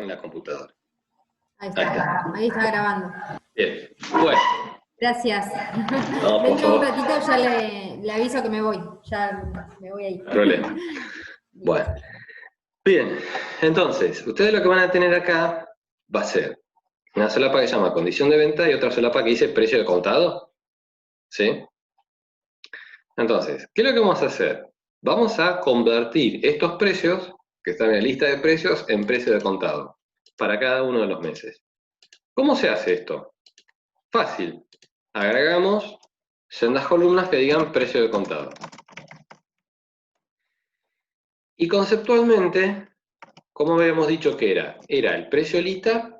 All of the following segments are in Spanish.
en la computadora. Ahí está, ahí está grabando. Bien, bueno. Gracias. No, por Dentro de un favor. ratito ya le aviso que me voy. Ya me voy ahí. No hay problema. Bueno. Bien, entonces, ustedes lo que van a tener acá va a ser una solapa que se llama condición de venta y otra solapa que dice precio de contado. ¿Sí? Entonces, ¿qué es lo que vamos a hacer? Vamos a convertir estos precios, que están en la lista de precios, en precio de contado, para cada uno de los meses. ¿Cómo se hace esto? Fácil. Agregamos sendas columnas que digan precio de contado. Y conceptualmente, ¿cómo habíamos dicho que era? Era el precio lista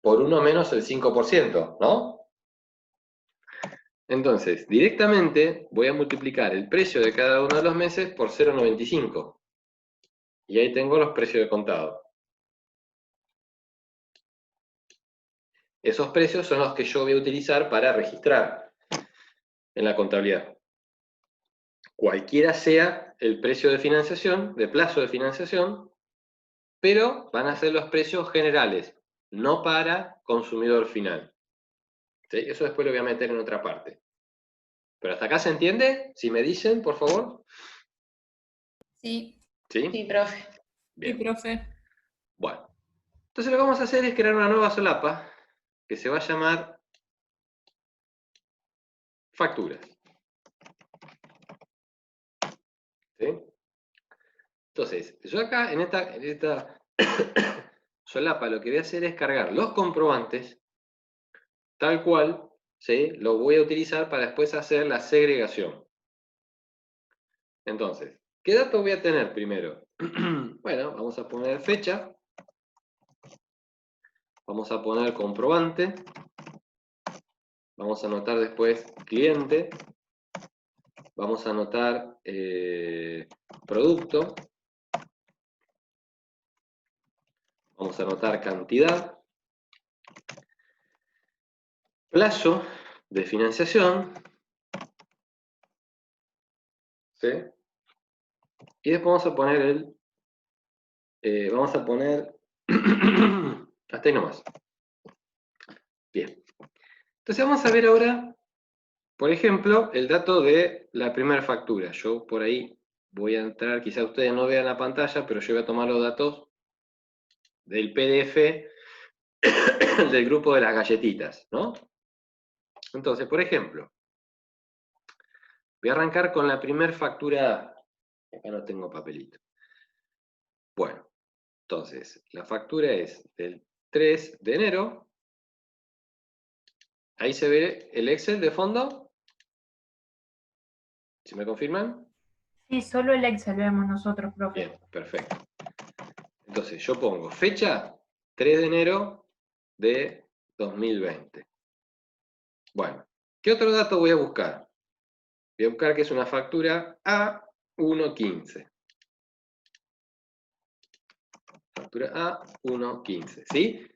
por 1 menos el 5%, ¿no? Entonces, directamente voy a multiplicar el precio de cada uno de los meses por 0,95. Y ahí tengo los precios de contado. Esos precios son los que yo voy a utilizar para registrar en la contabilidad. Cualquiera sea el precio de financiación, de plazo de financiación, pero van a ser los precios generales, no para consumidor final. ¿Sí? Eso después lo voy a meter en otra parte. ¿Pero hasta acá se entiende? Si me dicen, por favor. Sí. ¿Sí? Sí, profe. Bien. Sí, profe. Bueno. Entonces lo que vamos a hacer es crear una nueva solapa que se va a llamar facturas. ¿Sí? Entonces, yo acá en esta solapa lo que voy a hacer es cargar los comprobantes tal cual, ¿sí? Lo voy a utilizar para después hacer la segregación. Entonces, ¿qué datos voy a tener primero? Bueno, vamos a poner fecha, vamos a poner comprobante, vamos a anotar después cliente, vamos a anotar producto, vamos a anotar cantidad, plazo de financiación, ¿sí? Y después vamos a poner vamos a poner, hasta ahí nomás. Bien. Entonces vamos a ver ahora, por ejemplo, el dato de la primera factura. Yo por ahí voy a entrar, quizás ustedes no vean la pantalla, pero yo voy a tomar los datos del PDF del grupo de las galletitas, ¿no? Entonces, por ejemplo, voy a arrancar con la primera factura. Acá no tengo papelito. Bueno, entonces, la factura es del 3 de enero. Ahí se ve el Excel de fondo. ¿Sí me confirman? Sí, solo el Excel vemos nosotros, profe. Bien, perfecto. Entonces, yo pongo fecha 3 de enero de 2020. Bueno, ¿qué otro dato voy a buscar? Voy a buscar que es una factura A115. Factura A115, ¿sí?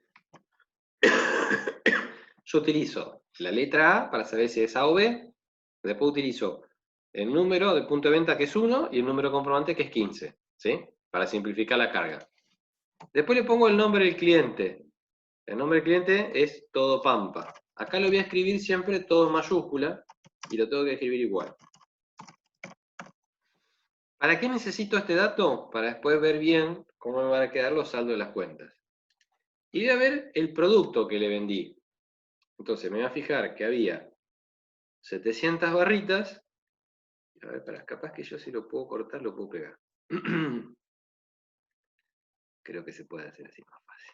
Yo utilizo la letra A para saber si es A o B. Después utilizo el número del punto de venta que es 1 y el número comprobante que es 15, ¿sí? Para simplificar la carga. Después le pongo el nombre del cliente. El nombre del cliente es Todo Pampa. Acá lo voy a escribir siempre todo en mayúscula y lo tengo que escribir igual. ¿Para qué necesito este dato? Para después ver bien cómo me van a quedar los saldos de las cuentas. Y voy a ver el producto que le vendí. Entonces me voy a fijar que había 700 barritas. A ver, capaz que yo si lo puedo cortar, lo puedo pegar. Creo que se puede hacer así más fácil.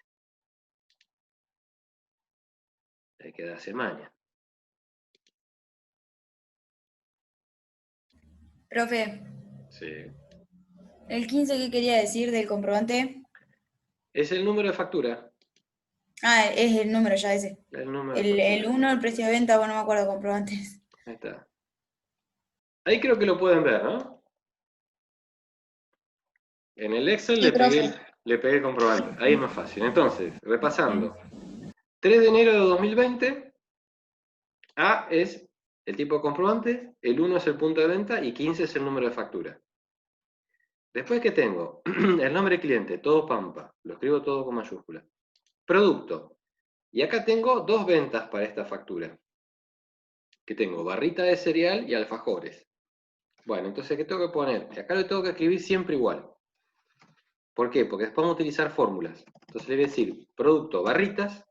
Hay que darse maña. Profe, Sí. ¿el 15 qué quería decir del comprobante? Es el número de factura. Ah, es el número ya ese. El número de factura. El 1, el precio de venta, bueno, no me acuerdo, comprobantes. Ahí está. Ahí creo que lo pueden ver, ¿no? En el Excel Sí, le pegué el comprobante. Ahí es más fácil. Entonces, repasando. 3 de enero de 2020, A es el tipo de comprobante, el 1 es el punto de venta y 15 es el número de factura. Después que tengo el nombre del cliente, todo Pampa, lo escribo todo con mayúscula. Producto. Y acá tengo dos ventas para esta factura. Que tengo barrita de cereal y alfajores. Bueno, entonces, ¿qué tengo que poner? Acá lo tengo que escribir siempre igual. ¿Por qué? Porque después vamos a utilizar fórmulas. Entonces le voy a decir producto, barritas,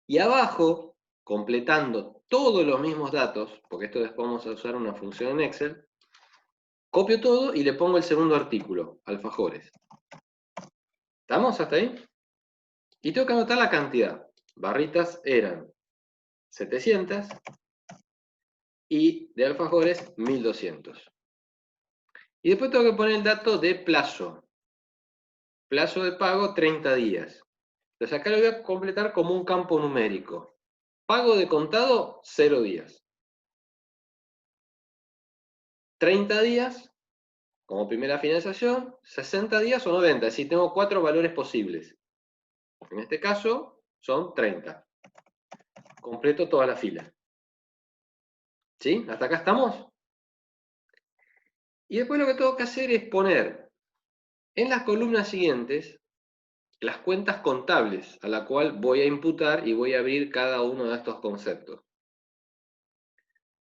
y abajo, completando todos los mismos datos, porque esto después vamos a usar una función en Excel, copio todo y le pongo el segundo artículo, alfajores. ¿Estamos hasta ahí? Y tengo que anotar la cantidad. Barritas eran 700 y de alfajores 1200. Y después tengo que poner el dato de plazo. Plazo de pago 30 días. Entonces acá lo voy a completar como un campo numérico. Pago de contado 0 días. 30 días como primera finalización, 60 días o 90. Es decir, tengo 4 valores posibles. En este caso son 30. Completo toda la fila. ¿Sí? ¿Hasta acá estamos? Y después lo que tengo que hacer es poner en las columnas siguientes las cuentas contables a la cual voy a imputar y voy a abrir cada uno de estos conceptos.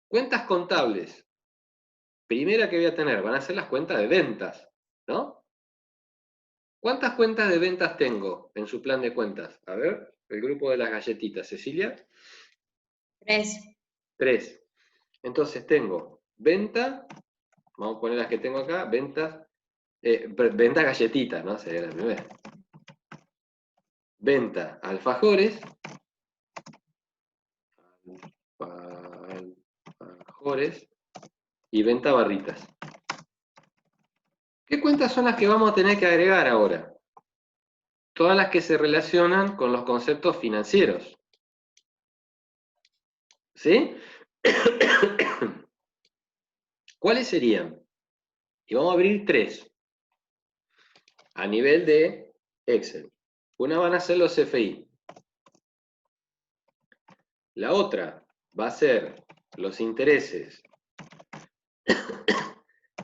Cuentas contables. Primera que voy a tener van a ser las cuentas de ventas, ¿no? ¿Cuántas cuentas de ventas tengo en su plan de cuentas? A ver, el grupo de las galletitas. Cecilia. 3. 3. Entonces tengo venta, vamos a poner las que tengo acá, ventas, venta galletitas, ¿no? Sería la primera. Venta alfajores, alfajores y venta barritas. ¿Qué cuentas son las que vamos a tener que agregar ahora? Todas las que se relacionan con los conceptos financieros. ¿Sí? ¿Cuáles serían? Y vamos a abrir 3 a nivel de Excel. Una van a ser los CFI. La otra va a ser los intereses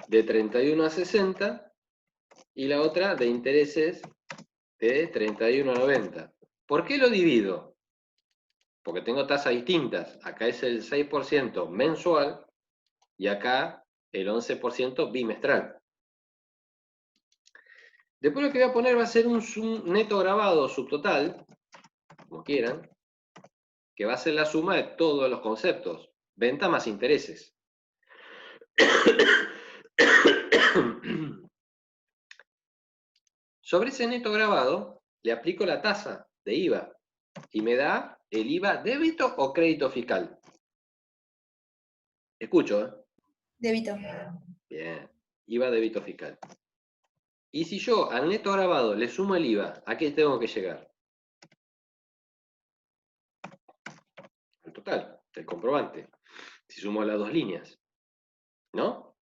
de 31 a 60 y la otra de intereses de 31 a 90. ¿Por qué lo divido? Porque tengo tasas distintas. Acá es el 6% mensual y acá el 11% bimestral. Después lo que voy a poner va a ser un neto grabado subtotal, como quieran, que va a ser la suma de todos los conceptos. Venta más intereses. Sobre ese neto grabado le aplico la tasa de IVA y me da el IVA débito o crédito fiscal. Escucho, ¿eh? Débito. Bien, IVA débito fiscal. Y si yo al neto grabado le sumo el IVA, ¿a qué tengo que llegar? Al total, del comprobante. Si sumo las dos líneas. ¿No?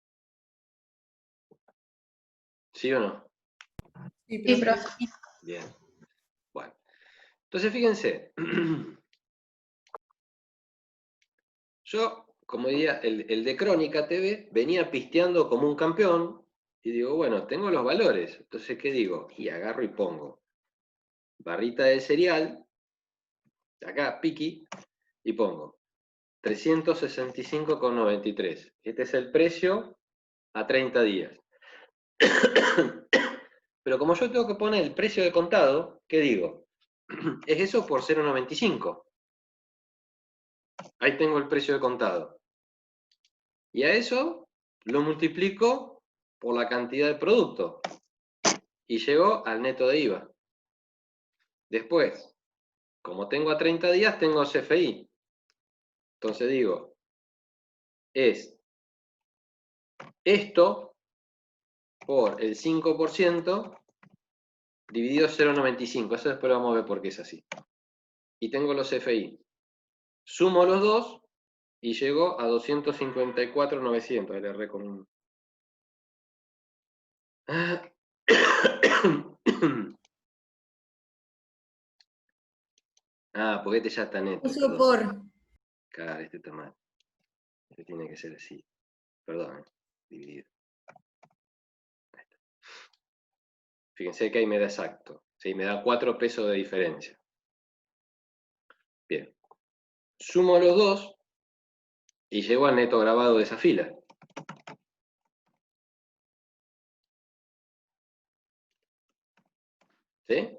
¿Sí o no? Sí, Sí, profe. profe. Bien. Bueno. Entonces fíjense. Yo, como diría, el de Crónica TV venía pisteando como un campeón y digo, bueno, tengo los valores. Entonces, ¿qué digo? Y agarro y pongo barrita de cereal, acá, piqui, y pongo 365,93. Este es el precio a 30 días. Pero como yo tengo que poner el precio de contado, ¿qué digo? Es eso por 0,95. Ahí tengo el precio de contado. Y a eso lo multiplico por la cantidad de producto. Y llego al neto de IVA. Después, como tengo a 30 días, tengo CFI. Entonces digo, es esto por el 5% dividido 0,95. Eso después lo vamos a ver por qué es así. Y tengo los CFI. Sumo los dos y llego a 254,900. Le erré con un... Ah, porque este ya está neto. Puso Perdón. por. Claro, este está mal. Este tiene que ser así. Perdón, dividido. Fíjense que ahí me da exacto. ¿Sí? Me da 4 pesos de diferencia. Bien. Sumo los dos y llego al neto grabado de esa fila. ¿Sí?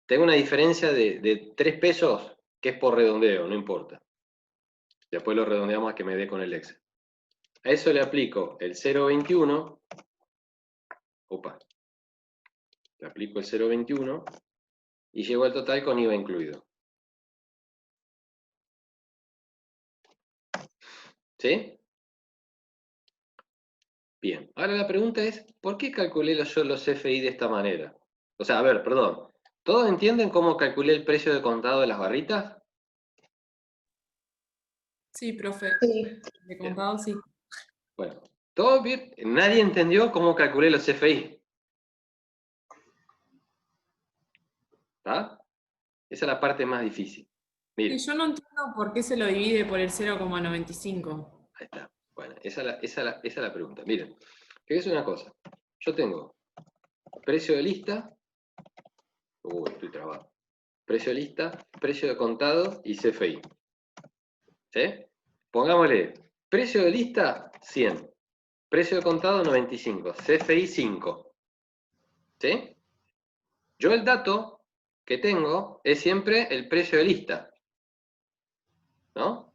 Tengo una diferencia de 3 pesos que es por redondeo, no importa. Después lo redondeamos a que me dé con el Excel. A eso le aplico el 0,21. Opa. Le aplico el 0,21 y llego al total con IVA incluido. ¿Sí? Bien. Ahora la pregunta es, ¿por qué calculé yo los CFI de esta manera? O sea, a ver, perdón. ¿Todos entienden cómo calculé el precio de contado de las barritas? Sí, profe. Sí. De contado, sí. Bueno, ¿todo bien? Nadie entendió cómo calculé los CFI. ¿Está? Esa es la parte más difícil. Y Miren, yo no entiendo por qué se lo divide por el 0,95. ahí está. Bueno, esa es la pregunta. Miren, fíjense una cosa. Yo tengo precio de lista. Estoy trabado. Precio de lista, precio de contado y CFI. ¿Sí? Pongámosle, precio de lista, 100. Precio de contado, 95. CFI, 5. ¿Sí? Yo el dato que tengo es siempre el precio de lista. ¿No?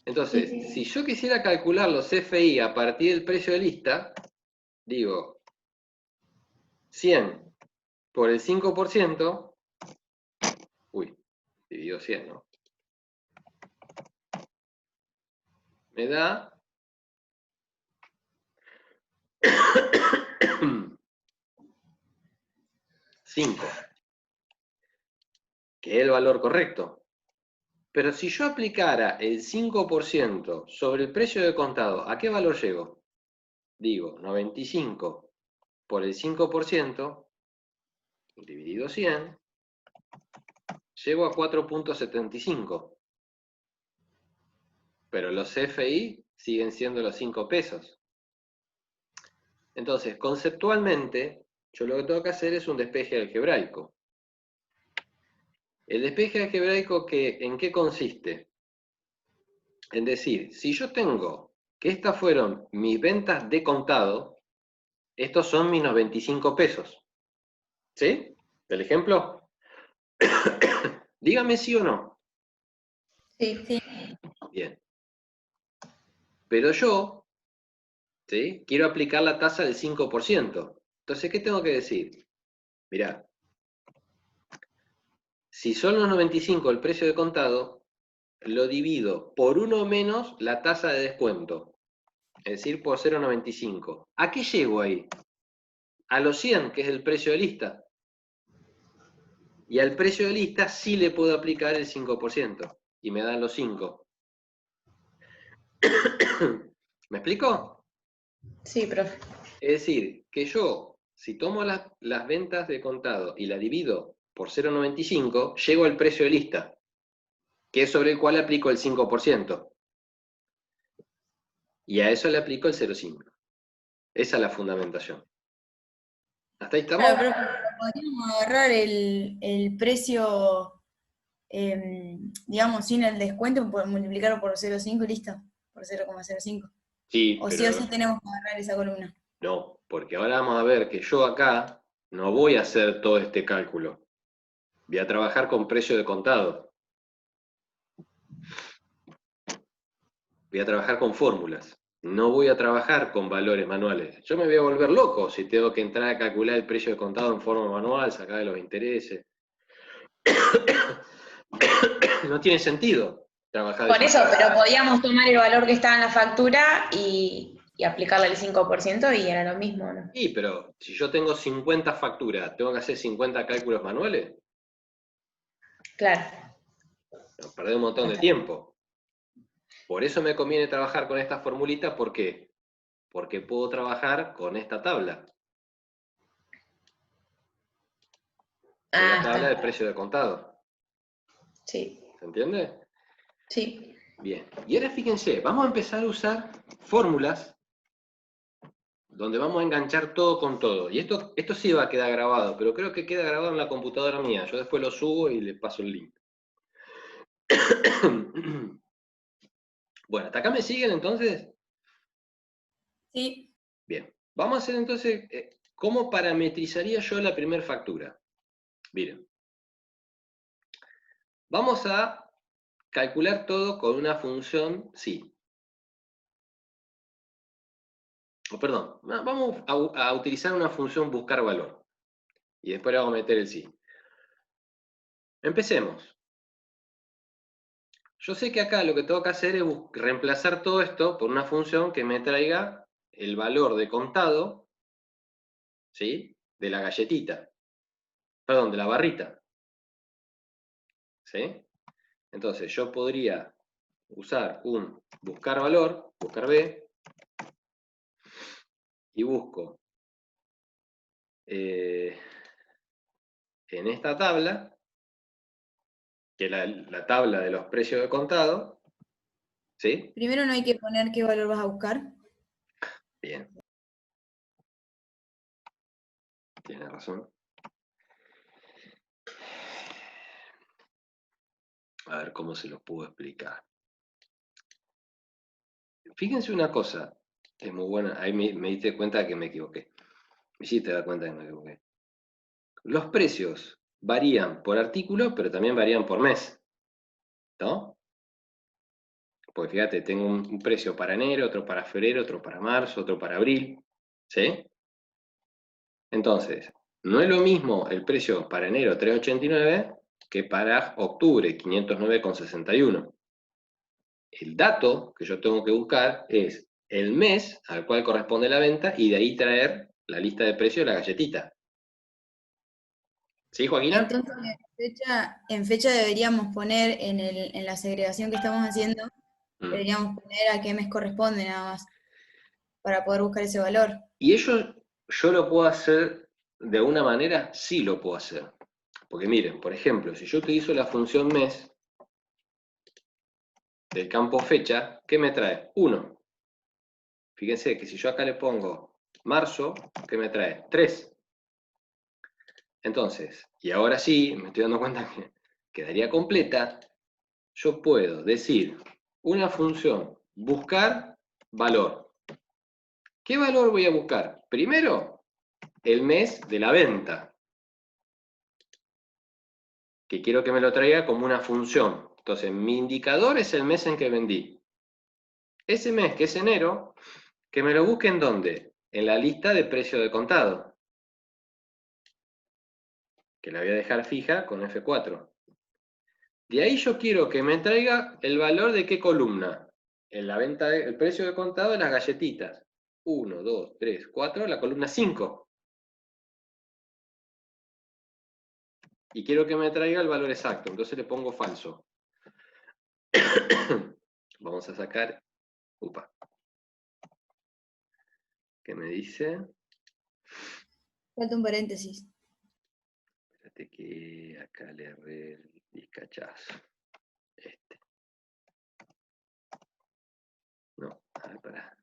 Entonces, si yo quisiera calcular los CFI a partir del precio de lista, digo 100 por el 5%, dividido 100, ¿no? Me da 5, que es el valor correcto. Pero si yo aplicara el 5% sobre el precio de contado, ¿a qué valor llego? Digo, 95 por el 5%, dividido 100, llego a 4,75. Pero los CFI siguen siendo los 5 pesos. Entonces, conceptualmente, yo lo que tengo que hacer es un despeje algebraico. El despeje algebraico, ¿en qué consiste? En decir, si yo tengo que estas fueron mis ventas de contado, estos son mis 95 pesos. ¿Sí? ¿El ejemplo? Dígame sí o no. Sí. Bien. Pero yo, ¿sí?, quiero aplicar la tasa del 5%. Entonces, ¿qué tengo que decir? Mirá, si son los 95 el precio de contado, lo divido por 1 menos la tasa de descuento. Es decir, por 0,95. ¿A qué llego ahí? A los 100, que es el precio de lista. Y al precio de lista sí le puedo aplicar el 5%. Y me dan los 5. ¿Me explico? Sí, profe. Es decir, que yo, si tomo las ventas de contado y la divido por 0,95, llego al precio de lista, que es sobre el cual aplico el 5%. Y a eso le aplico el 0,5. Esa es la fundamentación. ¿Hasta ahí estamos? Claro, pero podríamos agarrar el precio, digamos, sin el descuento, multiplicarlo por 0,5 y listo, por 0,05. Sí, O pero sí tenemos que agarrar esa columna. no, porque ahora vamos a ver que yo acá no voy a hacer todo este cálculo. Voy a trabajar con precio de contado. Voy a trabajar con fórmulas. No voy a trabajar con valores manuales. Yo me voy a volver loco si tengo que entrar a calcular el precio de contado en forma manual, sacar los intereses. No tiene sentido trabajar de Por esa eso, forma. pero podíamos tomar el valor que estaba en la factura y aplicarle el 5% y era lo mismo, ¿no? Sí, pero si yo tengo 50 facturas, ¿tengo que hacer 50 cálculos manuales? Claro. No, perdés un montón de tiempo. Por eso me conviene trabajar con esta formulita, ¿por qué? Porque puedo trabajar con esta tabla. Con la tabla de precio de contado. Sí. ¿Se entiende? Sí. Bien. Y ahora fíjense, vamos a empezar a usar fórmulas donde vamos a enganchar todo con todo. Y esto sí va a quedar grabado, pero creo que queda grabado en la computadora mía. Yo después lo subo y le paso el link. Bueno, ¿hasta acá me siguen entonces? Sí. Bien. Vamos a hacer entonces, ¿cómo parametrizaría yo la primera factura? Miren. Vamos a calcular todo con una función sí. Perdón, vamos a utilizar una función buscar valor. Y después le vamos a meter el sí. Empecemos. Yo sé que acá lo que tengo que hacer es reemplazar todo esto por una función que me traiga el valor de contado, ¿sí? De la galletita. Perdón, de la barrita. ¿Sí? Entonces yo podría usar un buscar valor, buscar B, y busco en esta tabla, que es la tabla de los precios de contado, ¿sí? Primero no hay que poner qué valor vas a buscar. Bien. Tiene razón. A ver cómo se los puedo explicar. Fíjense una cosa, es muy buena, ahí me diste cuenta que me equivoqué. Me hiciste dar cuenta que me equivoqué. Los precios varían por artículo, pero también varían por mes, ¿no? Porque fíjate, tengo un precio para enero, otro para febrero, otro para marzo, otro para abril, ¿sí? Entonces, no es lo mismo el precio para enero 3,89 que para octubre 509,61. El dato que yo tengo que buscar es el mes al cual corresponde la venta y de ahí traer la lista de precios de la galletita. ¿Sí, Joaquina? Entonces, en fecha deberíamos poner en la segregación que estamos haciendo, deberíamos poner a qué mes corresponde nada más, para poder buscar ese valor. Y ello yo lo puedo hacer de una manera, sí lo puedo hacer. Porque miren, por ejemplo, si yo utilizo la función mes del campo fecha, ¿qué me trae? 1. Fíjense que si yo acá le pongo marzo, ¿qué me trae? 3. Entonces, y ahora sí, me estoy dando cuenta que quedaría completa, yo puedo decir una función buscar valor. ¿Qué valor voy a buscar? Primero, el mes de la venta, que quiero que me lo traiga como una función. Entonces, mi indicador es el mes en que vendí. Ese mes, que es enero, que me lo busque en ¿dónde? En la lista de precio de contado, que la voy a dejar fija con F4. De ahí yo quiero que me traiga el valor de qué columna. En la venta, el precio de contado de las galletitas. 1, 2, 3, 4, la columna 5. Y quiero que me traiga el valor exacto, entonces le pongo falso. Vamos a sacar, ¿qué me dice? Falta un paréntesis. Espérate que acá le erré el discachazo. No, a ver, pará.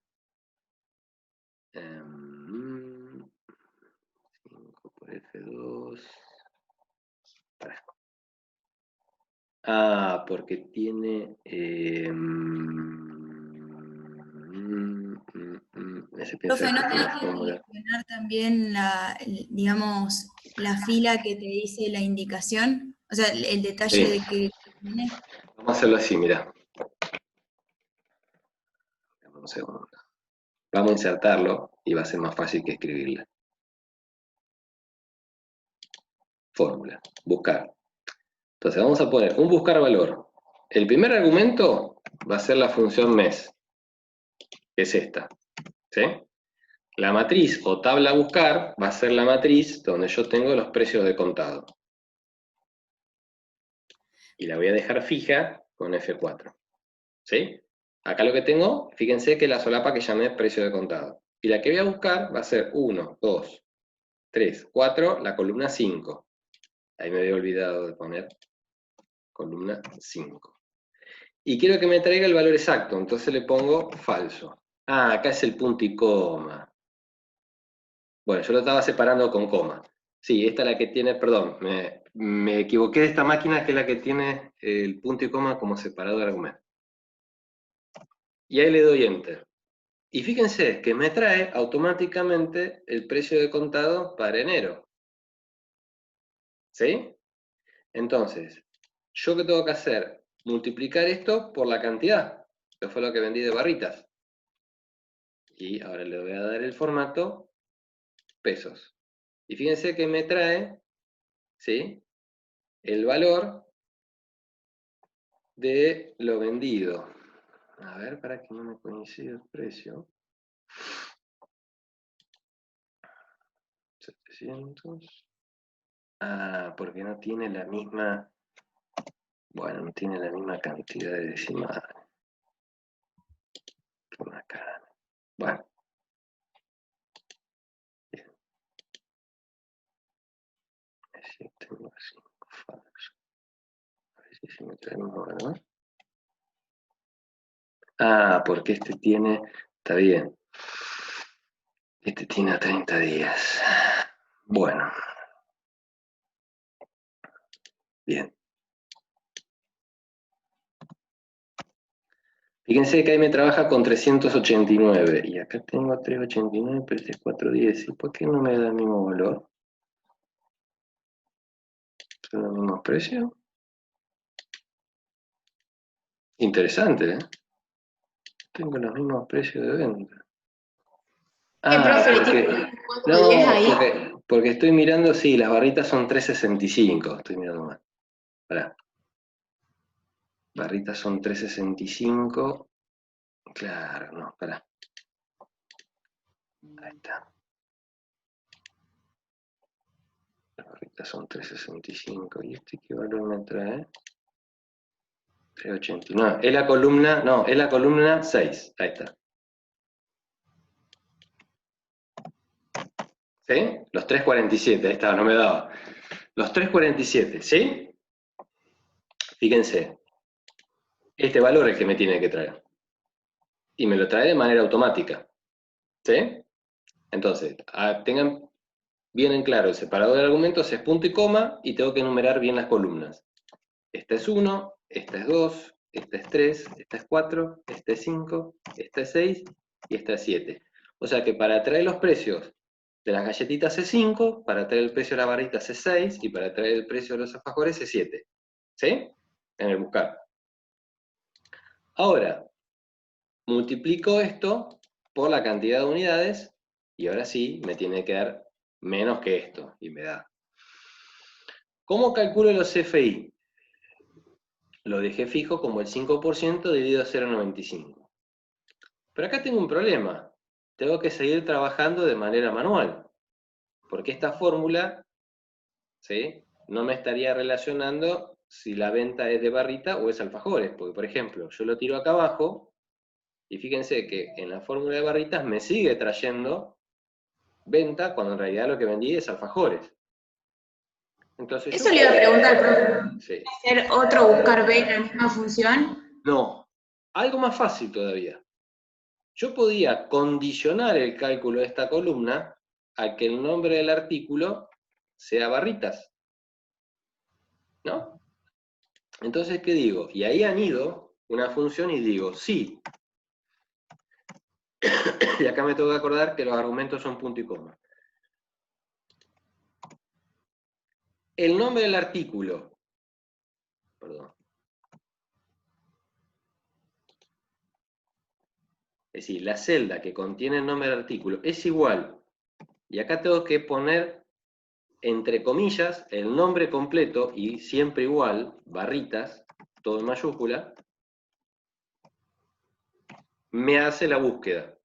5 por F2. Pará. Ah, porque tiene... ese piensa Profe, ¿no que tiene tenés que fórmula. seleccionar también digamos, la fila que te dice la indicación? O sea, el detalle Sí. de que tiene. Vamos a hacerlo así, mirá. Dame un segundo. Vamos a insertarlo y va a ser más fácil que escribirla. Fórmula, buscar. Entonces vamos a poner un buscar valor. El primer argumento va a ser la función mes, que es esta. ¿Sí? La matriz o tabla buscar va a ser la matriz donde yo tengo los precios de contado. Y la voy a dejar fija con F4. ¿Sí? Acá lo que tengo, fíjense que la solapa que llamé precio de contado. Y la que voy a buscar va a ser 1, 2, 3, 4, la columna 5. Ahí me había olvidado de poner columna 5. Y quiero que me traiga el valor exacto, entonces le pongo falso. Ah, acá es el punto y coma. Bueno, yo lo estaba separando con coma. Sí, esta es la que tiene, perdón, me equivoqué de esta máquina, que es la que tiene el punto y coma como separador de argumento. Y ahí le doy Enter. Y fíjense que me trae automáticamente el precio de contado para enero. ¿Sí? Entonces, ¿yo qué tengo que hacer? Multiplicar esto por la cantidad, que fue lo que vendí de barritas. Y ahora le voy a dar el formato pesos. Y fíjense que me trae, ¿sí?, el valor de lo vendido. A ver, para que no me coincida el precio. 700. Ah, porque no tiene la misma... Bueno, no tiene la misma cantidad de decimales. Por acá. Bueno. Bien. Así tengo 5 falsos. A ver si se me trae uno, ¿verdad? Ah, porque este tiene... Está bien. Este tiene a 30 días. Bueno. Bien. Fíjense que ahí me trabaja con 389. Y acá tengo 389, pero este es 410. ¿Y por qué no me da el mismo valor? ¿Son los mismos precios? Interesante, ¿eh? Tengo los mismos precios de venta. Ah, profe, ¿le porque... tiene No, 410 ahí? porque estoy mirando, sí, las barritas son 365. Estoy mirando mal. Pará. Barritas son 365. Claro, no, pará. Ahí está. Las barritas son 365. ¿Y este qué valor me trae? 389. Es la columna, no, es la columna 6. Ahí está. ¿Sí? Los 347, ahí estaba, no me daba. Los 347, ¿sí? Fíjense. Este valor es el que me tiene que traer. Y me lo trae de manera automática. ¿Sí? Entonces, tengan bien en claro, el separador de argumentos es punto y coma, y tengo que enumerar bien las columnas. Esta es 1, esta es 2, esta es 3, esta es 4, esta es 5, esta es 6 y esta es 7. O sea que para traer los precios de las galletitas es 5, para traer el precio de las barritas es 6, y para traer el precio de los alfajores es 7. ¿Sí? En el buscar. Ahora, multiplico esto por la cantidad de unidades, y ahora sí me tiene que dar menos que esto, y me da. ¿Cómo calculo los CFI? Lo dejé fijo como el 5% dividido a 0,95. Pero acá tengo un problema. Tengo que seguir trabajando de manera manual. Porque esta fórmula, ¿sí?, no me estaría relacionando si la venta es de barrita o es alfajores. Porque, por ejemplo, yo lo tiro acá abajo, y fíjense que en la fórmula de barritas me sigue trayendo venta, cuando en realidad lo que vendí es alfajores. Entonces, Eso le iba a preguntar, profe. Sí. ¿Hacer otro buscar B en la misma función? No, algo más fácil todavía. Yo podía condicionar el cálculo de esta columna a que el nombre del artículo sea barritas, ¿no? Entonces, ¿qué digo? Y ahí anido una función y digo, sí. Y acá me tengo que acordar que los argumentos son punto y coma. El nombre del artículo, perdón. Es decir, la celda que contiene el nombre del artículo es igual. Y acá tengo que poner, entre comillas, el nombre completo y siempre igual, barritas, todo en mayúscula, me hace la búsqueda.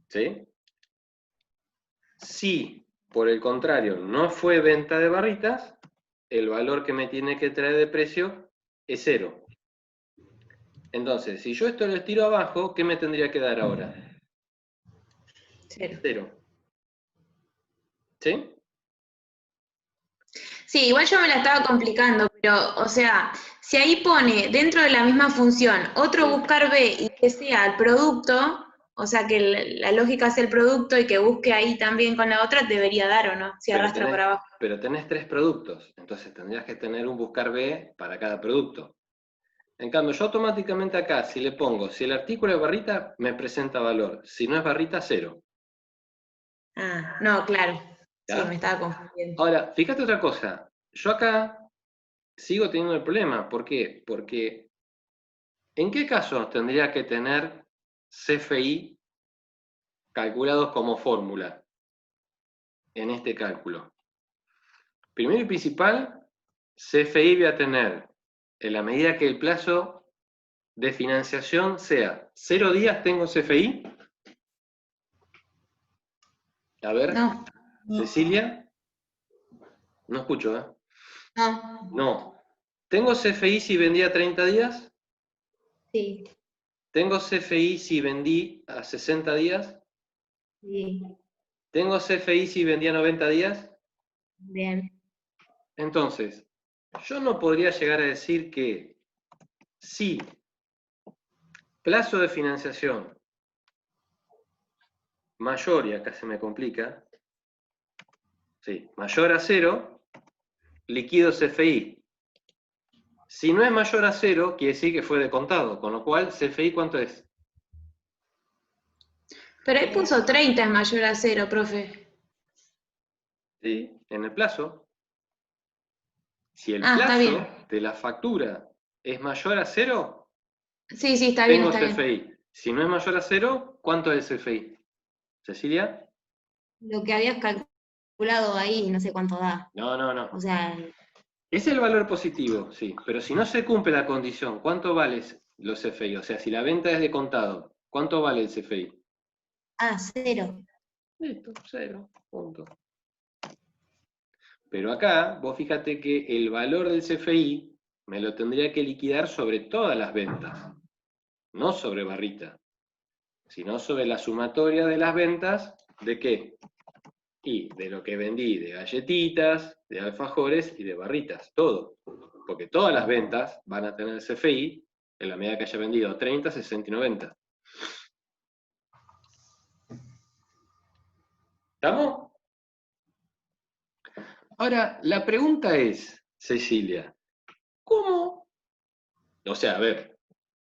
¿Sí? Si, por el contrario, no fue venta de barritas, el valor que me tiene que traer de precio es 0. Entonces, si yo esto lo estiro abajo, ¿qué me tendría que dar ahora? 0. ¿Sí? Sí, igual yo me la estaba complicando, pero, o sea, si ahí pone dentro de la misma función otro buscar B y que sea el producto, O sea que la lógica es el producto y que busque ahí también con la otra, debería dar o no, si Pero arrastra tenés- para abajo. Pero tenés 3 productos, entonces tendrías que tener un buscar B para cada producto. En cambio, yo automáticamente acá, si le pongo, si el artículo es barrita, me presenta valor. Si no es barrita, 0. Ah, no, claro. Sí, ¿Ya? me estaba confundiendo. Ahora, fíjate otra cosa. Yo acá sigo teniendo el problema. ¿Por qué? Porque ¿en qué caso tendría que tener CFI calculados como fórmula en este cálculo? Primero y principal, CFI voy a tener, en la medida que el plazo de financiación sea 0 días, tengo CFI. A ver, No, Cecilia. No escucho, ¿eh? no, No. ¿Tengo CFI si vendía 30 días? Sí, ¿Tengo CFI si vendí a 60 días? sí, ¿Tengo CFI si vendía 90 días? bien. Entonces, yo no podría llegar a decir que si plazo de financiación mayor, y acá se me complica, sí, mayor a 0, liquido CFI. Si no es mayor a 0, quiere decir que fue de contado, con lo cual CFI ¿cuánto es? pero él puso 30 es mayor a 0, profe. Sí, en el plazo. Si el Ah, está plazo bien. de la factura es mayor a 0, Sí, sí, está bien, tengo está bien. CFI. Si no es mayor a 0, ¿cuánto es el CFI? ¿Cecilia? Lo que habías calculado ahí, no sé cuánto da. No, no, no. O sea, Es el valor positivo, sí, pero si no se cumple la condición, ¿cuánto valen los CFI? O sea, si la venta es de contado, ¿cuánto vale el CFI? 0. Listo, 0, punto. Pero acá, vos fíjate que el valor del CFI me lo tendría que liquidar sobre todas las ventas, no sobre barrita, sino sobre la sumatoria de las ventas, ¿de qué? Y de lo que vendí de galletitas, de alfajores y de barritas, todo. Porque todas las ventas van a tener CFI en la medida que haya vendido 30, 60 y 90. ¿Estamos? Ahora, la pregunta es, Cecilia, ¿cómo? O sea, a ver,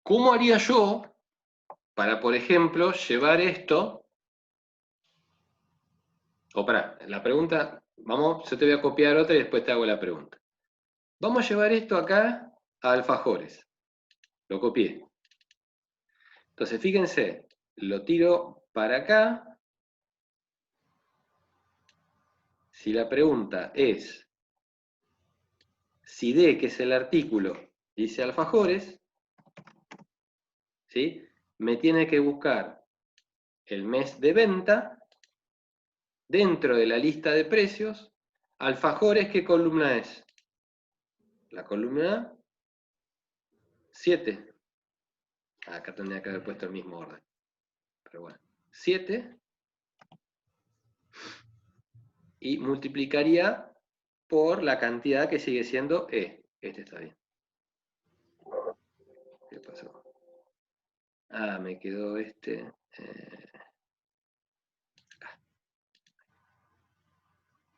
¿cómo haría yo para, por ejemplo, llevar esto? O para, la pregunta, vamos, yo te voy a copiar otra y después te hago la pregunta. Vamos a llevar esto acá a alfajores. Lo copié. Entonces, fíjense, lo tiro para acá. Si la pregunta es si D, que es el artículo, dice alfajores, ¿sí? Me tiene que buscar el mes de venta dentro de la lista de precios. Alfajores, ¿qué columna es? La columna 7. Acá tendría que haber puesto el mismo orden. Pero bueno, 7. Y multiplicaría por la cantidad que sigue siendo E. Este está bien. ¿Qué pasó? Ah, me quedó este.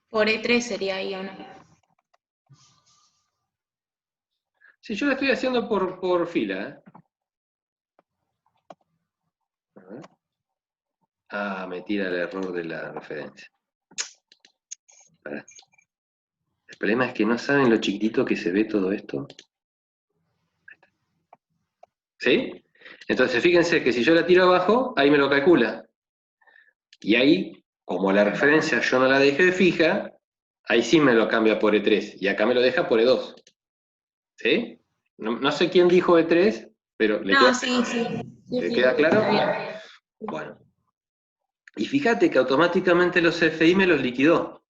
Por E3 sería ahí, ¿o no? Sí, yo lo estoy haciendo por fila. ¿Eh? A ver. Ah, me tira el error de la referencia. Pará. El problema es que no saben lo chiquitito que se ve todo esto. ¿Sí? Entonces fíjense que si yo la tiro abajo, ahí me lo calcula. Y ahí, como la referencia yo no la dejé fija, ahí sí me lo cambia por E3. Y acá me lo deja por E2. ¿Sí? No sé quién dijo E3, pero ¿le No, queda, sí, sí. Sí, ¿le sí, queda claro? está bien. Bueno. Y fíjate que automáticamente los CFI me los liquidó.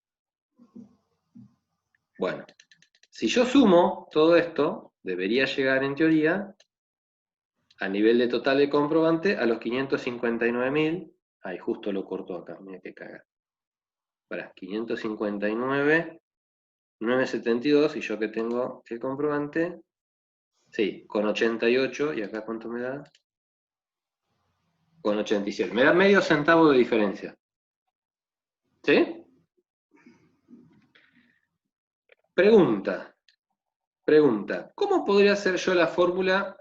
Bueno, si yo sumo todo esto, debería llegar en teoría a nivel de total de comprobante a los 559.000. Ahí justo lo cortó acá, mira que caga. Para 559.972 y yo que tengo el comprobante, sí, con 88, y acá ¿cuánto me da? con 87. Me da medio centavo de diferencia. ¿Sí? Pregunta. ¿Cómo podría hacer yo la fórmula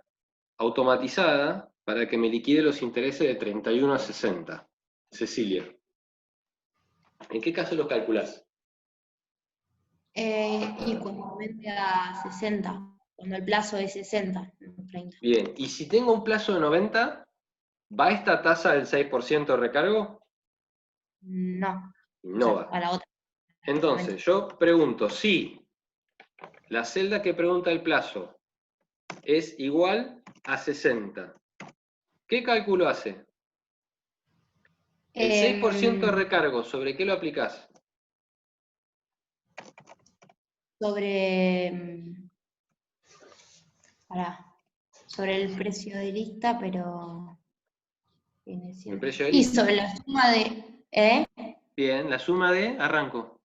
automatizada para que me liquide los intereses de 31 a 60? Cecilia. ¿En qué caso los calculás? Y cuando aumente a 60, cuando el plazo es 60, no 30. Bien, y si tengo un plazo de 90, ¿va esta tasa del 6% de recargo? No, No va. a la otra. Entonces, yo pregunto si la celda que pregunta el plazo es igual a 60. ¿Qué cálculo hace? El 6% de recargo, ¿sobre qué lo aplicás? Sobre, sobre el precio de lista, pero viene El siendo- precio de y lista. sobre la suma Bien, la suma de arranco.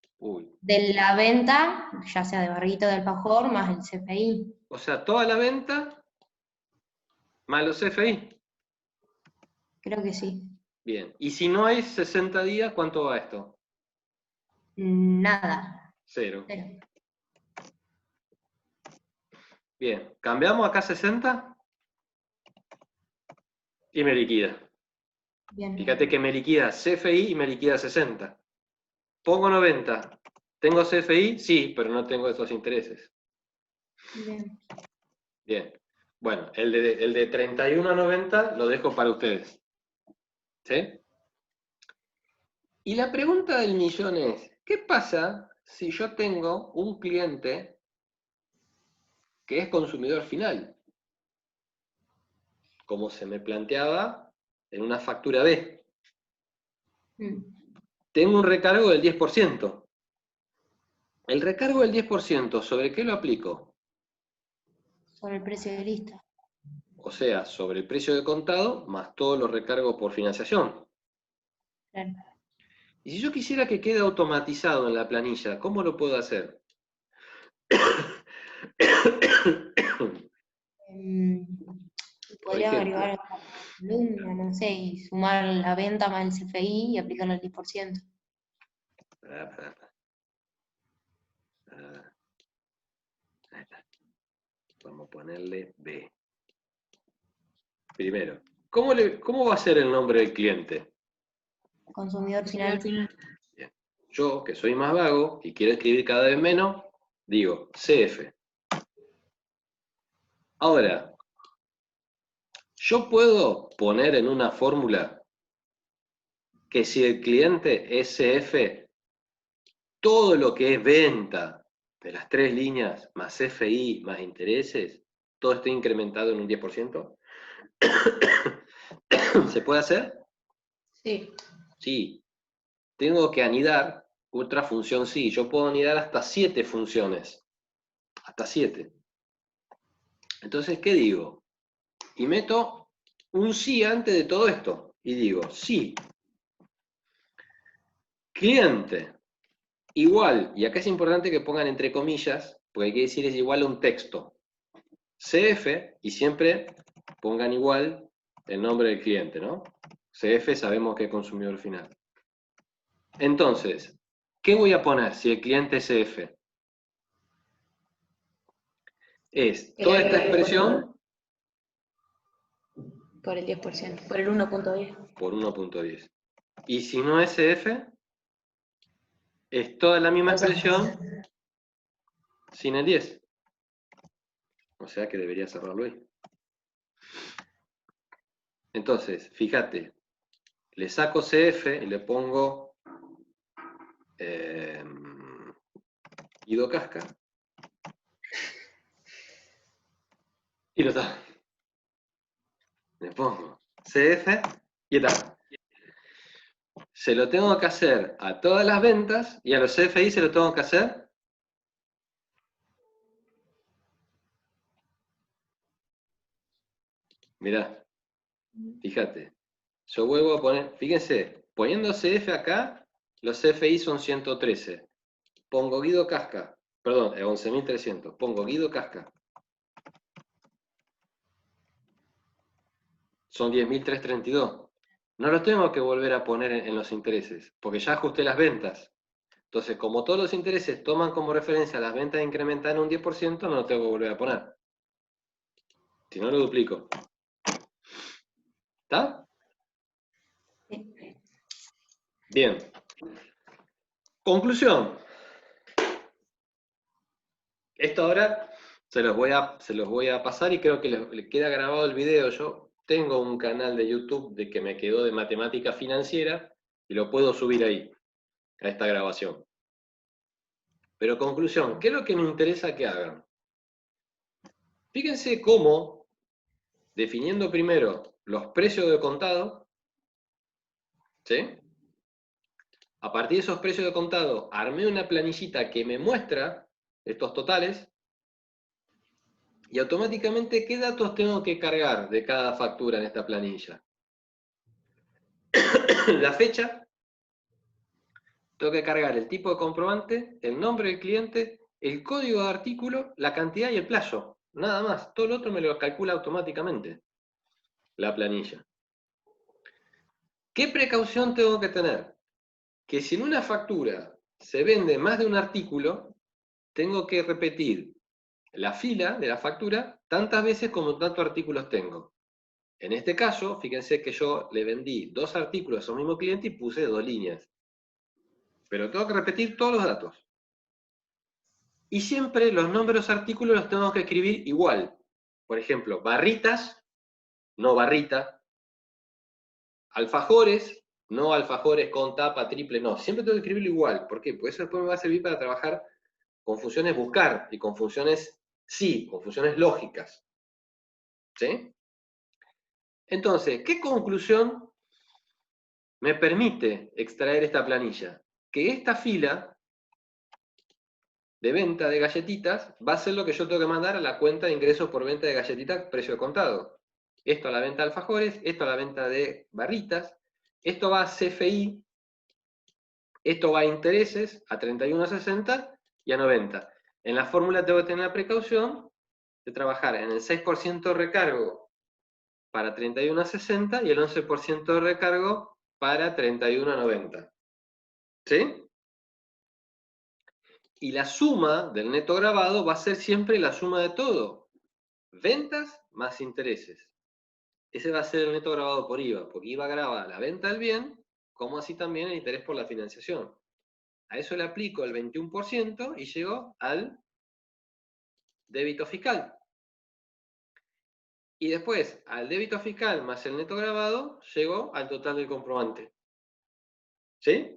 de la venta, ya sea de barrito de alfajor, más el CPI. O sea, toda la venta más los CFI. Creo que sí. Bien. Y si no es 60 días, ¿cuánto va esto? Nada. 0. Cero. Bien. ¿Cambiamos acá 60? Y me liquida. Bien. Fíjate que me liquida CFI y me liquida 60. Pongo 90. ¿Tengo CFI? Sí, pero no tengo esos intereses. Bien. Bien. Bueno, el de 31 a 90 lo dejo para ustedes. ¿Sí? Y la pregunta del millón es, ¿qué pasa si yo tengo un cliente que es consumidor final? Como se me planteaba en una factura B. Tengo un recargo del 10%. El recargo del 10%, ¿sobre qué lo aplico? Sobre el precio de lista. O sea, sobre el precio de contado más todos los recargos por financiación. Claro. Y si yo quisiera que quede automatizado en la planilla, ¿cómo lo puedo hacer? Podría ejemplo. agregar la columna, no sé, y sumar la venta más el CFI y aplicarlo al 10%. Ahí está. Vamos a ponerle B. Primero, ¿cómo va a ser el nombre del cliente? Consumidor final. Bien. Yo, que soy más vago y quiero escribir cada vez menos, digo CF. Ahora, yo puedo poner en una fórmula que si el cliente es CF, todo lo que es venta de las 3 líneas, más CFI, más intereses, todo esté incrementado en un 10%. ¿Se puede hacer? Sí. Sí. Tengo que anidar otra función sí. Yo puedo anidar hasta 7 funciones. Hasta 7. Entonces, ¿qué digo? Y meto un sí antes de todo esto. Y digo, sí. Cliente igual, y acá es importante que pongan entre comillas, porque quiere decir es igual a un texto. CF, y siempre pongan igual el nombre del cliente, ¿no? CF sabemos que es consumidor final. Entonces, ¿qué voy a poner si el cliente es CF? Es toda esta expresión Por el 10%, por el 1.10. por 1.10. Y si no es CF, es toda la misma expresión sin el 10. O sea que debería cerrarlo ahí. Entonces, fíjate, le saco CF y le pongo Guido Casca. Y lo está. Le pongo CF y está. Se lo tengo que hacer a todas las ventas y a los CFI se lo tengo que hacer. Mirá, fíjate. Yo vuelvo a poner, fíjense, poniendo CF acá, los CFI son 113. Pongo Guido Casca, perdón, 11.300. Pongo Guido Casca. Son 10.332. no los tengo que volver a poner en los intereses, porque ya ajusté las ventas. Entonces, como todos los intereses toman como referencia las ventas incrementadas en un 10%, no lo tengo que volver a poner. Si no, lo duplico. ¿Está? Bien. Conclusión. Esto ahora se los voy a pasar y creo que les queda grabado el video. Yo tengo un canal de YouTube que me quedó de matemática financiera y lo puedo subir ahí, a esta grabación. Pero conclusión, ¿qué es lo que me interesa que hagan? Fíjense cómo, definiendo primero los precios de contado, ¿sí? A partir de esos precios de contado, armé una planillita que me muestra estos totales y automáticamente qué datos tengo que cargar de cada factura en esta planilla. La fecha, tengo que cargar el tipo de comprobante, el nombre del cliente, el código de artículo, la cantidad y el plazo. Nada más. Todo lo otro me lo calcula automáticamente la planilla. ¿Qué precaución tengo que tener? Que si en una factura se vende más de un artículo, tengo que repetir la fila de la factura tantas veces como tantos artículos tengo. En este caso, fíjense que yo le vendí 2 artículos a un mismo cliente y puse 2 líneas. Pero tengo que repetir todos los datos. Y siempre los nombres de los artículos los tengo que escribir igual. Por ejemplo, barritas, no barrita. Alfajores, no alfajores con tapa triple, no. Siempre tengo que escribirlo igual. ¿Por qué? Porque eso después me va a servir para trabajar con funciones buscar y con funciones sí, con funciones lógicas. ¿Sí? Entonces, ¿qué conclusión me permite extraer esta planilla? Que esta fila de venta de galletitas va a ser lo que yo tengo que mandar a la cuenta de ingresos por venta de galletitas precio de contado. Esto a la venta de alfajores, esto a la venta de barritas, esto va a CFI, esto va a intereses a 31.60 y a 90. En la fórmula tengo que tener la precaución de trabajar en el 6% de recargo para 31.60 y el 11% de recargo para 31.90. ¿Sí? Y la suma del neto grabado va a ser siempre la suma de todo. Ventas más intereses. Ese va a ser el neto grabado por IVA, porque IVA graba la venta del bien, como así también el interés por la financiación. A eso le aplico el 21% y llego al débito fiscal. Y después, al débito fiscal más el neto grabado, llego al total del comprobante. ¿Sí?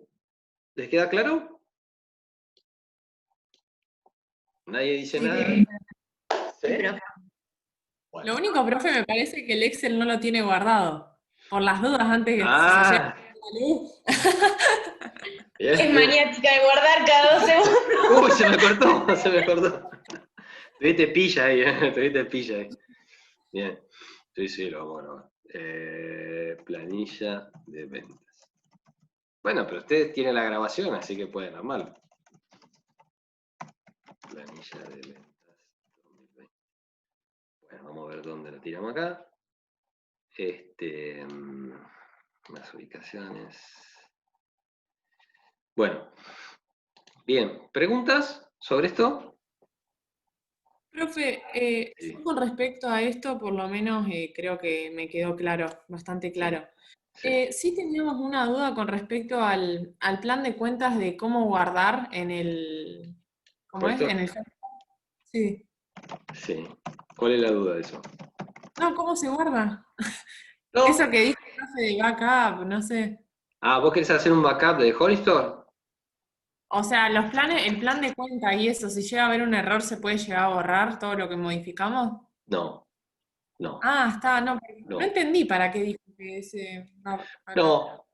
¿Les queda claro? ¿Nadie dice Sí, nada? sí. ¿Sí? Pero Lo único, profe, me parece que el Excel no lo tiene guardado. Por las dudas antes que se llegue Ah, la luz. bien, es bien. maniática de guardar cada 2 segundos. Uy, se me cortó, se me cortó. Tuviste pilla ahí, tuviste pilla ahí. Bien, sí, lo vamos a grabar. Planilla de ventas. Bueno, pero ustedes tienen la grabación, así que pueden armarlo. Planilla de ventas 2020. Bueno, vamos a ver dónde la tiramos acá. Las ubicaciones. Bueno, bien, ¿preguntas sobre esto? Profe, Sí. yo con respecto a esto, por lo menos creo que me quedó claro, bastante claro. Sí. Sí teníamos una duda con respecto al plan de cuentas de cómo guardar en el... ¿Cómo es? ¿Correcto? En el... Sí. Sí. ¿Cuál es la duda de eso? No, ¿cómo se guarda? No. Eso que dijo el profe de backup, no sé. Ah, ¿vos querés hacer un backup de Hollister? O sea, los planes, el plan de cuenta y eso, si llega a haber un error, ¿se puede llegar a borrar todo lo que modificamos? No, no, Ah, está, no, no no. entendí para qué dijo que ese backup. No.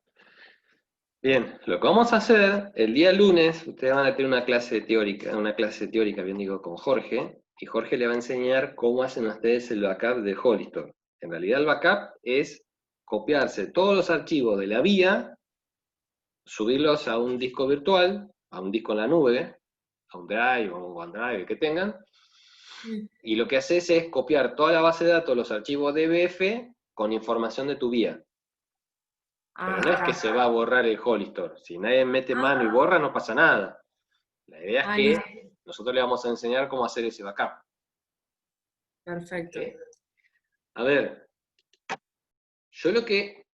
Bien, lo que vamos a hacer, el día lunes, ustedes van a tener una clase teórica, bien digo, con Jorge, y Jorge le va a enseñar cómo hacen ustedes el backup de Hollister. En realidad el backup es copiarse todos los archivos de la vía, subirlos a un disco virtual, a un disco en la nube, a un Drive o un OneDrive que tengan, Sí. y lo que haces es copiar toda la base de datos, los archivos DBF, con información de tu vía. Pero no es que está. se va a borrar el Hollistor. Si nadie mete mano y borra, no pasa nada. La idea es Listo. que nosotros le vamos a enseñar cómo hacer ese backup. Perfecto. ¿Sí? A ver, yo lo que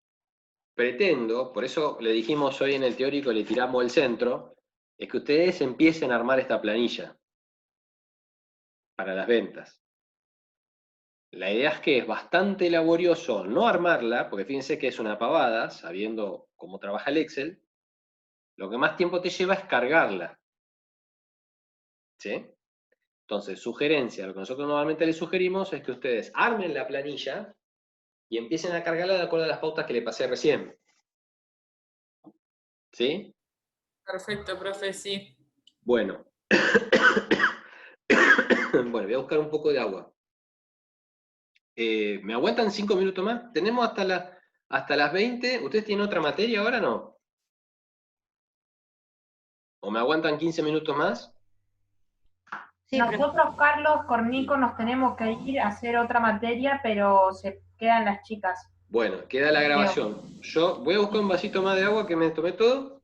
pretendo, por eso le dijimos hoy en el teórico, le tiramos el centro, es que ustedes empiecen a armar esta planilla para las ventas. La idea es que es bastante laborioso no armarla, porque fíjense que es una pavada, sabiendo cómo trabaja el Excel. Lo que más tiempo te lleva es cargarla. ¿Sí? Entonces, sugerencia, lo que nosotros normalmente les sugerimos es que ustedes armen la planilla y empiecen a cargarla de acuerdo a las pautas que le pasé recién. ¿Sí? Perfecto, profe, sí. Bueno. Bueno, voy a buscar un poco de agua. ¿Me aguantan 5 minutos más? Tenemos hasta las 20. ¿Ustedes tienen otra materia ahora o no? ¿O me aguantan 15 minutos más? Sí, profe. Nosotros, Carlos, con Nico nos tenemos que ir a hacer otra materia, pero se quedan las chicas. Bueno, queda la grabación. Yo voy a buscar un vasito más de agua que me tomé todo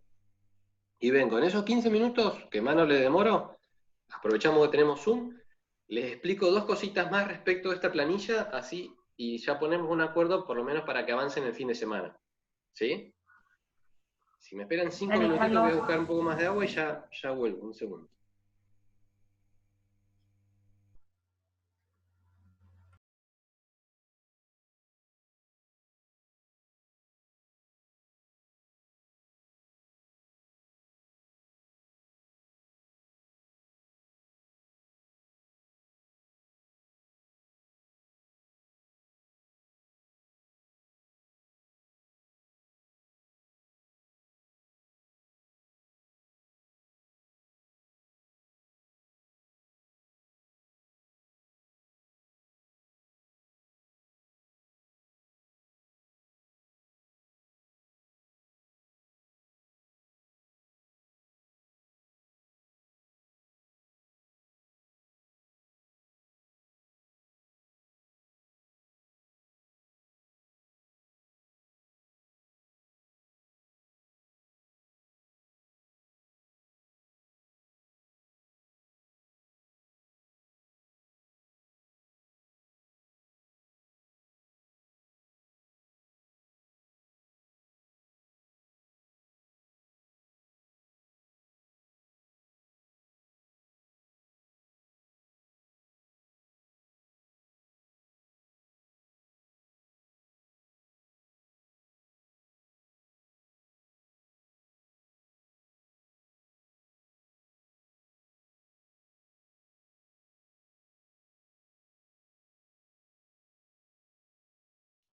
y vengo. En esos 15 minutos, que más no le demoro, aprovechamos que tenemos Zoom, les explico 2 cositas más respecto a esta planilla, así, y ya ponemos un acuerdo por lo menos para que avancen el fin de semana. ¿Sí? Si me esperan 5 Dale, minutitos, voy a Carlos. buscar un poco más de agua y ya vuelvo, un segundo.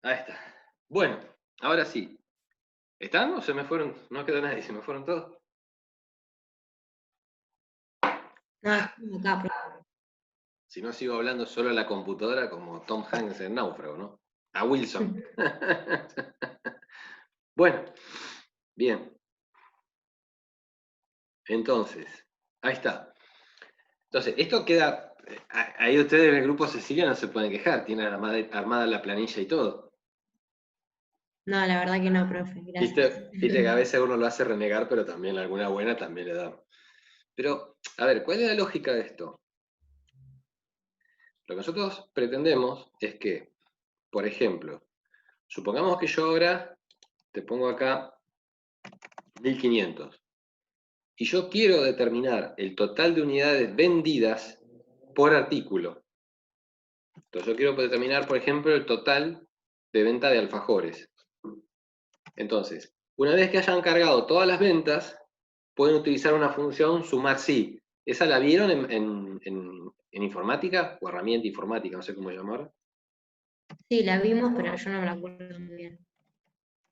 Ahí está. Bueno, ahora sí. ¿Están o se me fueron? No quedó nadie, se me fueron todos. No, estamos acá, profe. Si no, sigo hablando solo a la computadora como Tom Hanks en Náufrago, ¿no? A Wilson. Bueno, bien. Entonces, ahí está. Entonces, esto queda. Ahí ustedes en el grupo Cecilia no se pueden quejar, tienen armada la planilla y todo. No, la verdad que no, profe. Gracias. Viste que a veces uno lo hace renegar, pero también alguna buena también le da. Pero, a ver, ¿cuál es la lógica de esto? Lo que nosotros pretendemos es que, por ejemplo, supongamos que yo ahora te pongo acá 1500 y yo quiero determinar el total de unidades vendidas por artículo. Entonces yo quiero determinar, por ejemplo, el total de venta de alfajores. Entonces, una vez que hayan cargado todas las ventas, pueden utilizar una función sumar sí. ¿Esa la vieron en informática o herramienta informática? No sé cómo llamarla. Sí, la vimos, pero yo no me la acuerdo muy bien.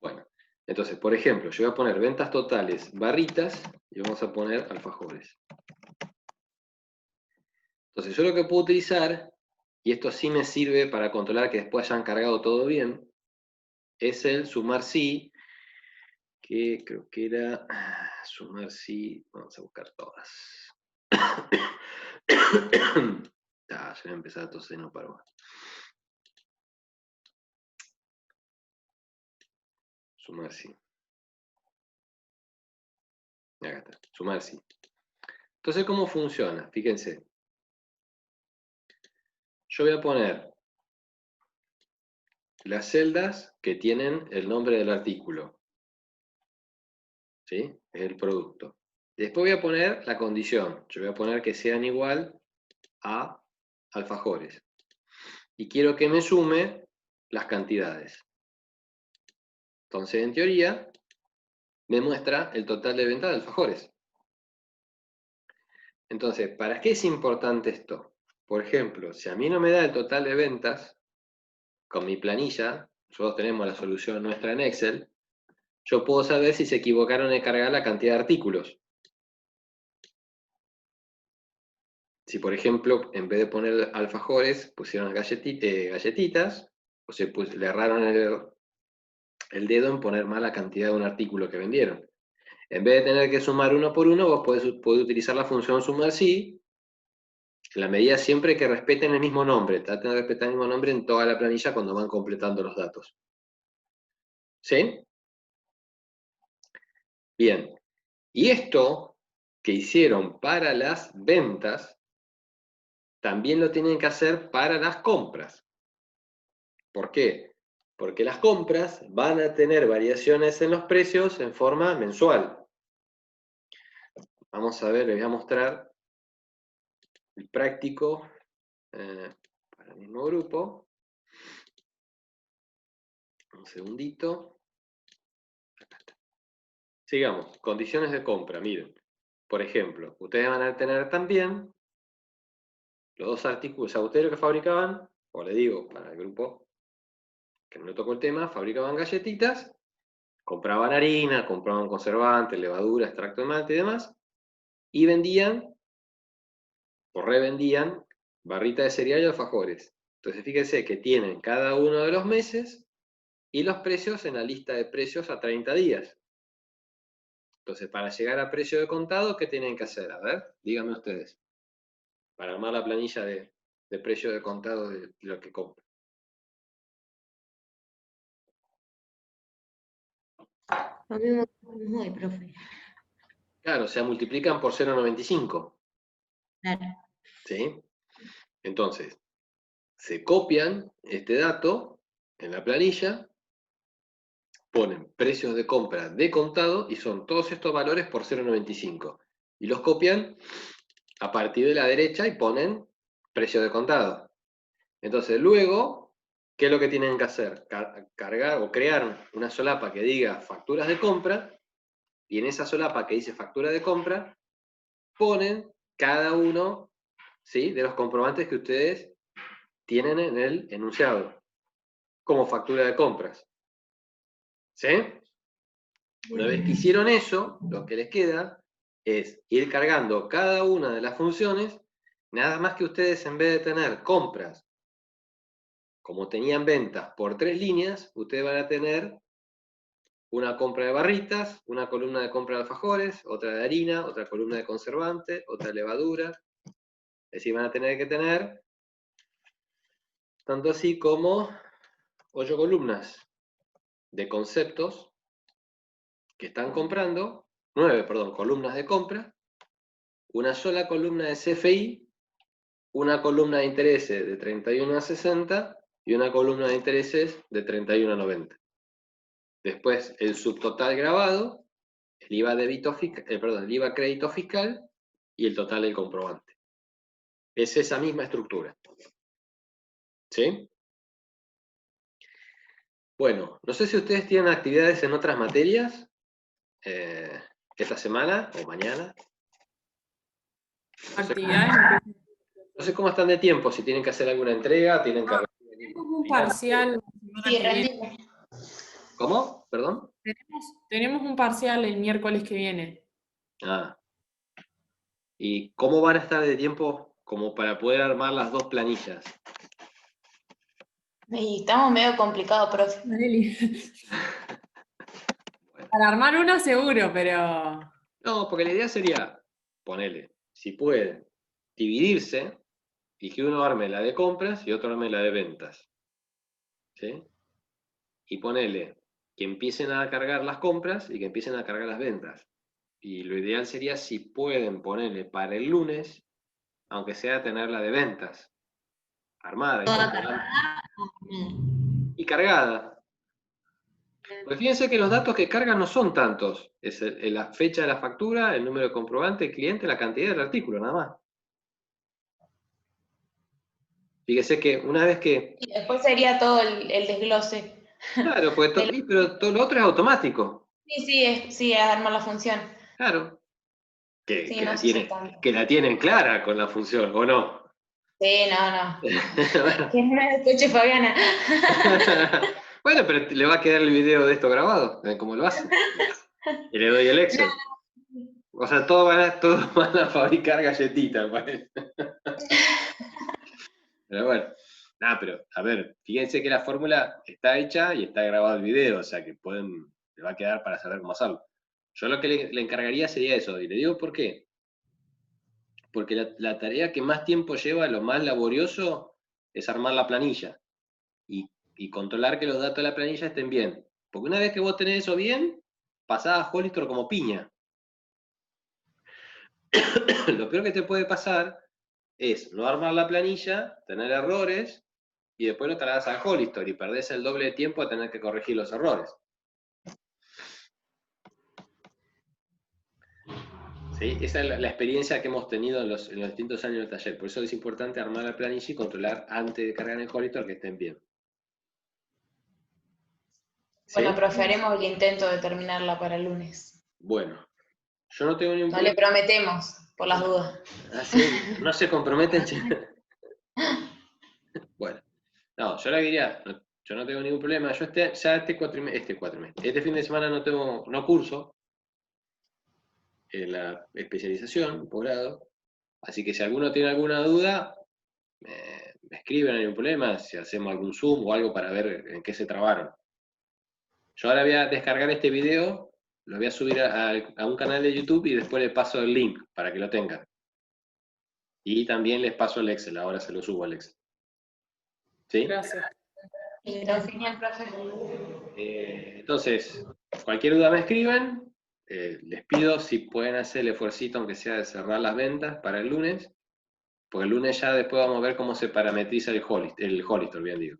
Bueno, entonces, por ejemplo, yo voy a poner ventas totales, barritas, y vamos a poner alfajores. Entonces, yo lo que puedo utilizar, y esto sí me sirve para controlar que después hayan cargado todo bien, es el sumar sí, que creo que era sumar sí, vamos a buscar todas. Ya voy a empezar a toser, no paro más. Sumar sí. Acá está, sumar sí. Entonces, ¿cómo funciona? Fíjense. Yo voy a poner las celdas que tienen el nombre del artículo. ¿Sí? Es el producto. Después voy a poner la condición. Yo voy a poner que sean igual a alfajores. Y quiero que me sume las cantidades. Entonces, en teoría, me muestra el total de venta de alfajores. Entonces, ¿para qué es importante esto? Por ejemplo, si a mí no me da el total de ventas, con mi planilla, nosotros tenemos la solución nuestra en Excel, yo puedo saber si se equivocaron en cargar la cantidad de artículos. Si, por ejemplo, en vez de poner alfajores, pusieron galletitas, o se le erraron el dedo en poner mal la cantidad de un artículo que vendieron. En vez de tener que sumar uno por uno, vos podés utilizar la función sumar sí, en la medida siempre que respeten el mismo nombre. Traten de respetar el mismo nombre en toda la planilla cuando van completando los datos. ¿Sí? Bien. Y esto que hicieron para las ventas, también lo tienen que hacer para las compras. ¿Por qué? Porque las compras van a tener variaciones en los precios en forma mensual. Vamos a ver, les voy a mostrar el práctico para el mismo grupo. Un segundito. Acá está. Sigamos, condiciones de compra, miren. Por ejemplo, ustedes van a tener también los dos artículos, o sea, ustedes lo que fabricaban, o le digo, para el grupo que no le tocó el tema, fabricaban galletitas, compraban harina, compraban conservantes, levadura, extracto de mate y demás, y vendían, o revendían, barritas de cereal y alfajores. Entonces fíjense que tienen cada uno de los meses y los precios en la lista de precios a 30 días. Entonces, para llegar a precio de contado, ¿qué tienen que hacer? A ver, díganme ustedes. Para armar la planilla de precio de contado de lo que compran. Lo mismo que hoy, profe. Claro, o sea, multiplican por 0,95. Claro. ¿Sí? Entonces, se copian este dato en la planilla, ponen precios de compra de contado y son todos estos valores por 0,95. Y los copian a partir de la derecha y ponen precio de contado. Entonces, luego, ¿qué es lo que tienen que hacer? Cargar o crear una solapa que diga facturas de compra, y en esa solapa que dice factura de compra, ponen cada uno, ¿sí?, de los comprobantes que ustedes tienen en el enunciado, como factura de compras. ¿Sí? Una vez que hicieron eso, lo que les queda es ir cargando cada una de las funciones, nada más que ustedes en vez de tener compras, como tenían ventas por 3 líneas, ustedes van a tener una compra de barritas, una columna de compra de alfajores, otra de harina, otra columna de conservante, otra de levadura. Es decir, van a tener que tener tanto así como 8 columnas de conceptos que están comprando, 9, perdón, columnas de compra, una sola columna de CFI, una columna de intereses de 31 a 60 y una columna de intereses de 31 a 90. Después, el subtotal grabado, el IVA, el IVA crédito fiscal y el total del comprobante. Es esa misma estructura. ¿Sí? Bueno, no sé si ustedes tienen actividades en otras materias esta semana o mañana. Actividades. No sé cómo están de tiempo, si tienen que hacer alguna entrega, tienen que... Tenemos un parcial. Sí, rendimos. ¿Cómo? ¿Perdón? Tenemos un parcial el miércoles que viene. Ah. ¿Y cómo van a estar de tiempo como para poder armar las dos planillas? Y estamos medio complicados, profe. Para armar una seguro, pero... No, porque la idea sería, ponele, si pueden, dividirse y que uno arme la de compras y otro arme la de ventas. ¿Sí? Y ponele que empiecen a cargar las compras y que empiecen a cargar las ventas. Y lo ideal sería si pueden ponerle para el lunes, aunque sea tenerla de ventas, armada Toda y cargada. Pues fíjense que los datos que cargan no son tantos. Es la fecha de la factura, el número de comprobante, el cliente, la cantidad del artículo, nada más. Fíjese que una vez que... Y después sería todo el desglose. Claro, pues pero todo lo otro es automático. Sí, es armar la función. Claro. Que, Sí, que no la se usa tienen, tanto. que la tienen clara con la función, ¿o no? Sí, no. Bueno. Que no me escuche Fabiana. Bueno, pero le va a quedar el video de esto grabado, cómo lo hace. Y le doy el Excel. O sea, todos van a fabricar galletitas, parece. Pero bueno. Nada, pero a ver, fíjense que la fórmula está hecha y está grabado el video, o sea que le va a quedar para saber cómo hacerlo. Yo lo que le encargaría sería eso, y le digo por qué. Porque la tarea que más tiempo lleva, lo más laborioso, es armar la planilla y controlar que los datos de la planilla estén bien. Porque una vez que vos tenés eso bien, pasás a Hollister como piña. Lo peor que te puede pasar es no armar la planilla, tener errores, y después lo traes a Hollister y perdés el doble de tiempo a tener que corregir los errores. ¿Sí? Esa es la experiencia que hemos tenido en los distintos años del taller. Por eso es importante armar la planilla y controlar antes de cargar en Hollister que estén bien. ¿Sí? Bueno, profe, haremos el intento de terminarla para el lunes. Bueno, yo no tengo ningún No le problema. prometemos, por las dudas. Así, no se comprometen. Bueno, no, yo le diría, yo no tengo ningún problema. Yo este fin de semana no curso en la especialización, posgrado. Así que si alguno tiene alguna duda, me escriben, no hay ningún problema, si hacemos algún Zoom o algo para ver en qué se trabaron. Yo ahora voy a descargar este video, lo voy a subir a un canal de YouTube y después les paso el link para que lo tengan. Y también les paso el Excel, ahora se lo subo al Excel. ¿Sí? Gracias. Genial, profe. Entonces, cualquier duda me escriben. Les pido si pueden hacer el esfuercito, aunque sea de cerrar las ventas para el lunes, porque el lunes ya después vamos a ver cómo se parametriza el Hollister, bien digo.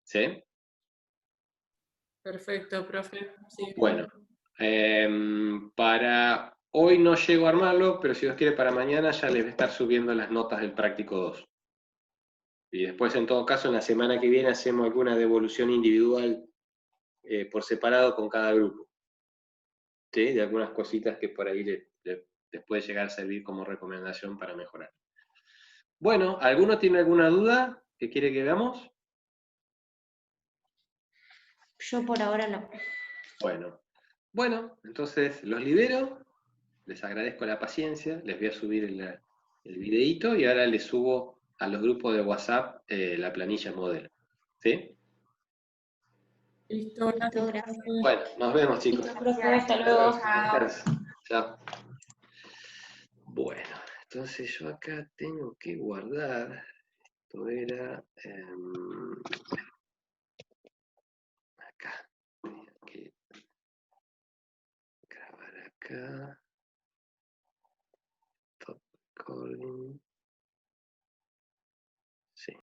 ¿Sí? Perfecto, profe. Sí. Bueno, para hoy no llego a armarlo, pero si Dios quiere para mañana ya les voy a estar subiendo las notas del práctico 2. Y después, en todo caso, en la semana que viene hacemos alguna devolución individual por separado con cada grupo. ¿Sí? De algunas cositas que por ahí les puede llegar a servir como recomendación para mejorar. Bueno, ¿alguno tiene alguna duda que quiere que veamos? Yo por ahora no. Bueno, entonces los libero, les agradezco la paciencia, les voy a subir el videíto y ahora les subo a los grupos de WhatsApp la planilla modelo. ¿Sí? Listo, gracias, Gracias. profe. Bueno, nos vemos, chicos. Listo, profe, hasta luego. Chao. Bueno, entonces yo acá tengo que guardar, esto era acá, tenía que grabar acá, stop recording.